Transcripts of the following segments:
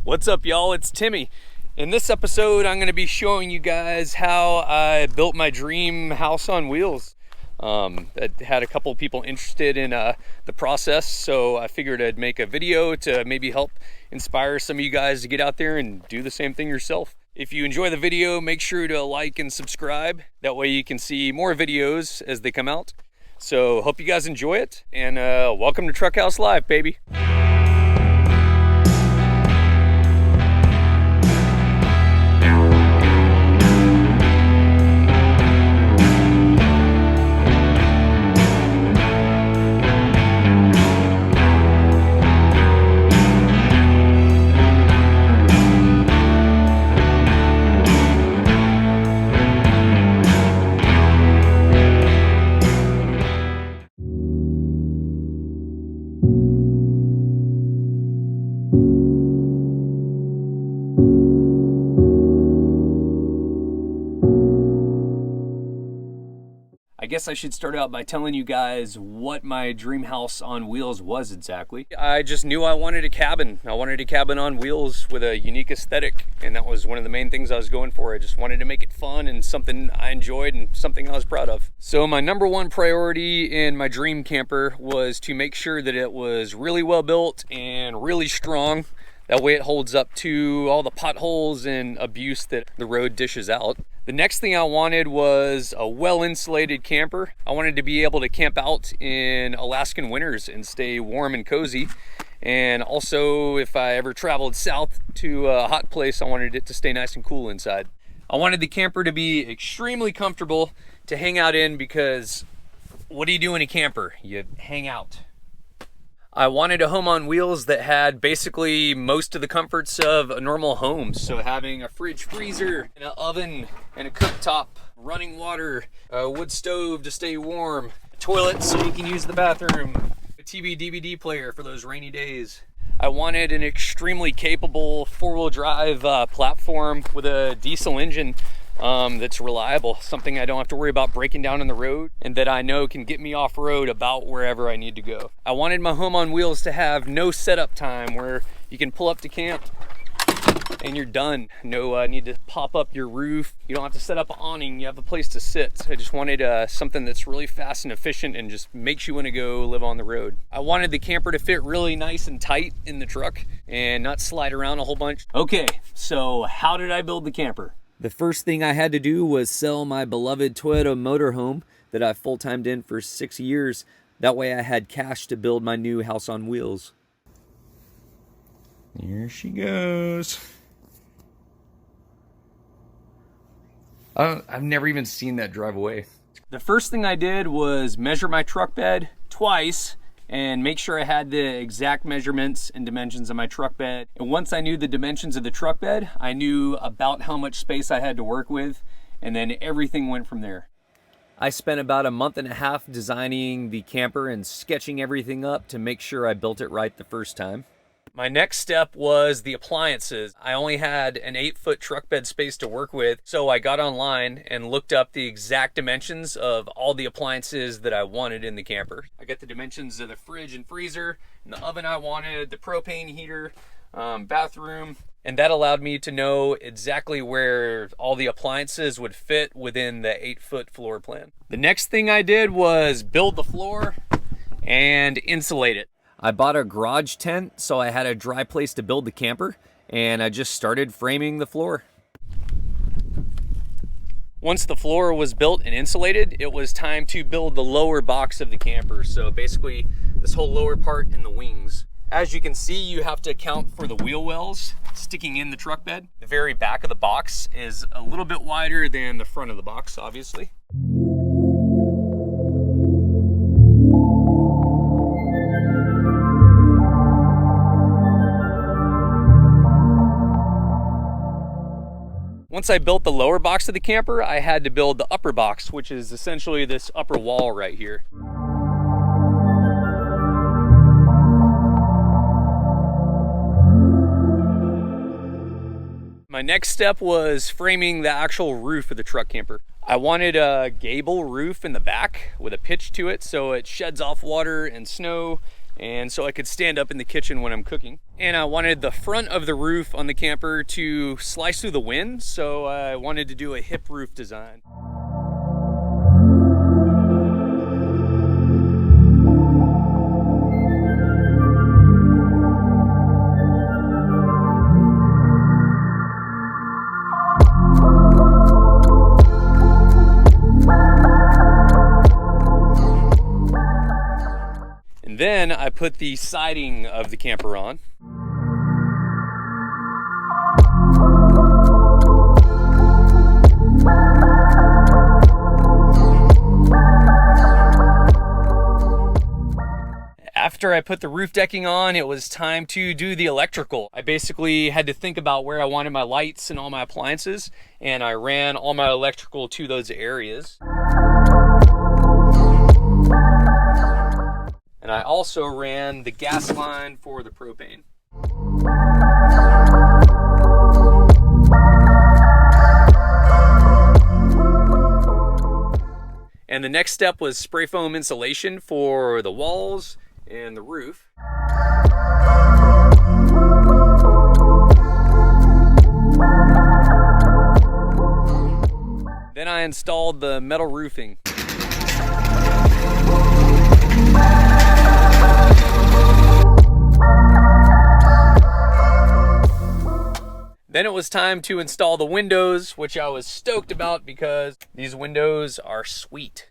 What's up, y'all? It's Timmy. In this episode, I'm going to be showing you guys how I built my dream house on wheels. I had a couple of people interested in the process, so I figured I'd make a video to maybe help inspire some of you guys to get out there and do the same thing yourself. If you enjoy the video, make sure to like and subscribe. That way you can see more videos as they come out. So hope you guys enjoy it, and welcome to Truck House Live, baby. I guess I should start out by telling you guys what my dream house on wheels was exactly. I just knew I wanted a cabin. I wanted a cabin on wheels with a unique aesthetic, and that was one of the main things I was going for. I just wanted to make it fun and something I enjoyed and something I was proud of. So my number one priority in my dream camper was to make sure that it was really well built and really strong. That way it holds up to all the potholes and abuse that the road dishes out. The next thing I wanted was a well-insulated camper. I wanted to be able to camp out in Alaskan winters and stay warm and cozy. And also, if I ever traveled south to a hot place, I wanted it to stay nice and cool inside. I wanted the camper to be extremely comfortable to hang out in, because what do you do in a camper? You hang out. I wanted a home on wheels that had basically most of the comforts of a normal home. So having a fridge, freezer, and an oven, and a cooktop, running water, a wood stove to stay warm, a toilet so you can use the bathroom, a TV DVD player for those rainy days. I wanted an extremely capable four-wheel drive platform with a diesel engine that's reliable, something I don't have to worry about breaking down on the road, and that I know can get me off-road about wherever I need to go. I wanted my home on wheels to have no setup time, where you can pull up to camp and you're done. No need to pop up your roof. You don't have to set up an awning. You have a place to sit. I just wanted something that's really fast and efficient and just makes you want to go live on the road. I wanted the camper to fit really nice and tight in the truck and not slide around a whole bunch. Okay, so how did I build the camper? The first thing I had to do was sell my beloved Toyota motorhome that I full-timed in for 6 years. That way I had cash to build my new house on wheels. Here she goes. I've never even seen that drive away. The first thing I did was measure my truck bed twice and make sure I had the exact measurements and dimensions of my truck bed. And once I knew the dimensions of the truck bed, I knew about how much space I had to work with, and then everything went from there. I spent about a month and a half designing the camper and sketching everything up to make sure I built it right the first time. My next step was the appliances. I only had an 8-foot truck bed space to work with, so I got online and looked up the exact dimensions of all the appliances that I wanted in the camper. I got the dimensions of the fridge and freezer, and the oven I wanted, the propane heater, bathroom, and that allowed me to know exactly where all the appliances would fit within the 8-foot floor plan. The next thing I did was build the floor and insulate it. I bought a garage tent, so I had a dry place to build the camper, and I just started framing the floor. Once the floor was built and insulated, it was time to build the lower box of the camper. So basically, this whole lower part and the wings. As you can see, you have to account for the wheel wells sticking in the truck bed. The very back of the box is a little bit wider than the front of the box, obviously. Once I built the lower box of the camper, I had to build the upper box, which is essentially this upper wall right here. My next step was framing the actual roof of the truck camper. I wanted a gable roof in the back with a pitch to it so it sheds off water and snow and so I could stand up in the kitchen when I'm cooking. And I wanted the front of the roof on the camper to slice through the wind, so I wanted to do a hip roof design. Then I put the siding of the camper on. After I put the roof decking on, it was time to do the electrical. I basically had to think about where I wanted my lights and all my appliances, and I ran all my electrical to those areas. And I also ran the gas line for the propane. And the next step was spray foam insulation for the walls and the roof. Then I installed the metal roofing. Then it was time to install the windows, which I was stoked about because these windows are sweet.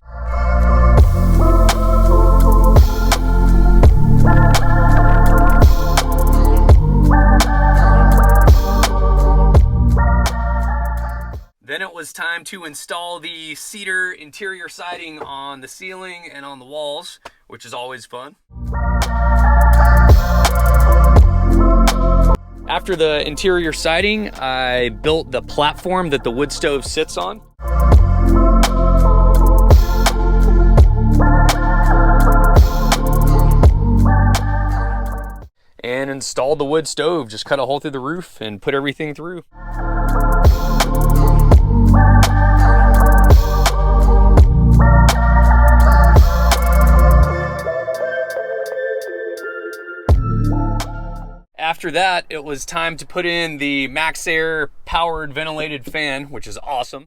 Then it was time to install the cedar interior siding on the ceiling and on the walls, which is always fun. After the interior siding, I built the platform that the wood stove sits on. And installed the wood stove, just cut a hole through the roof and put everything through. After that, it was time to put in the Max Air powered ventilated fan, which is awesome.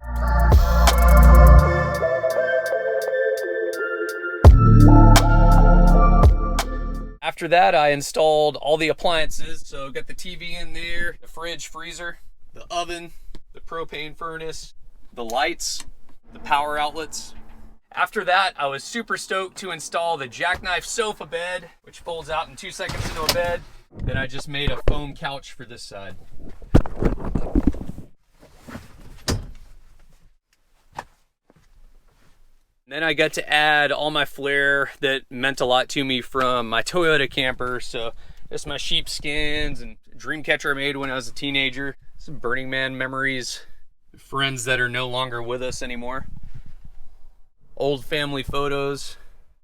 After that, I installed all the appliances. So got the TV in there, the fridge, freezer, the oven, the propane furnace, the lights, the power outlets. After that, I was super stoked to install the jackknife sofa bed, which folds out in 2 seconds into a bed. Then I just made a foam couch for this side. Then I got to add all my flair that meant a lot to me from my Toyota camper. So just my sheepskins and dream catcher I made when I was a teenager. Some Burning Man memories, friends that are no longer with us anymore. Old family photos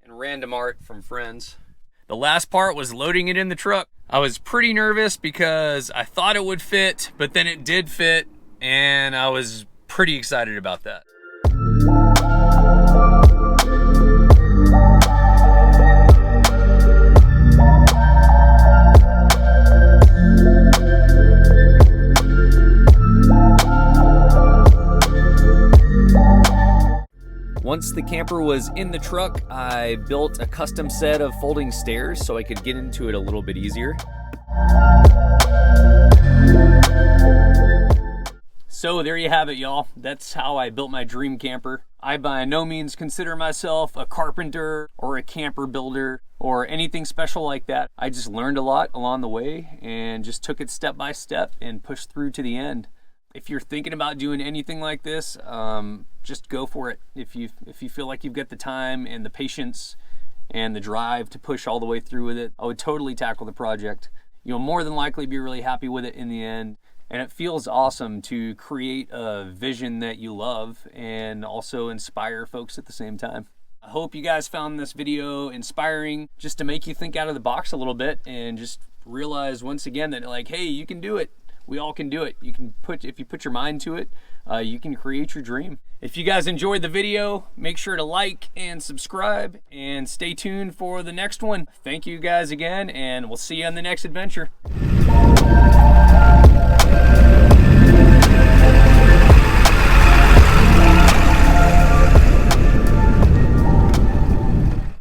and random art from friends. The last part was loading it in the truck. I was pretty nervous because I thought it would fit, but then it did fit, and I was pretty excited about that. Once the camper was in the truck, I built a custom set of folding stairs so I could get into it a little bit easier. So there you have it, y'all. That's how I built my dream camper. I by no means consider myself a carpenter or a camper builder or anything special like that. I just learned a lot along the way and just took it step by step and pushed through to the end. If you're thinking about doing anything like this, just go for it. If you feel like you've got the time and the patience and the drive to push all the way through with it, I would totally tackle the project. You'll more than likely be really happy with it in the end. And it feels awesome to create a vision that you love and also inspire folks at the same time. I hope you guys found this video inspiring, just to make you think out of the box a little bit and just realize once again that, like, hey, you can do it. We all can do it. You can if you put your mind to it, you can create your dream. If you guys enjoyed the video, make sure to like and subscribe and stay tuned for the next one. Thank you guys again, and we'll see you on the next adventure.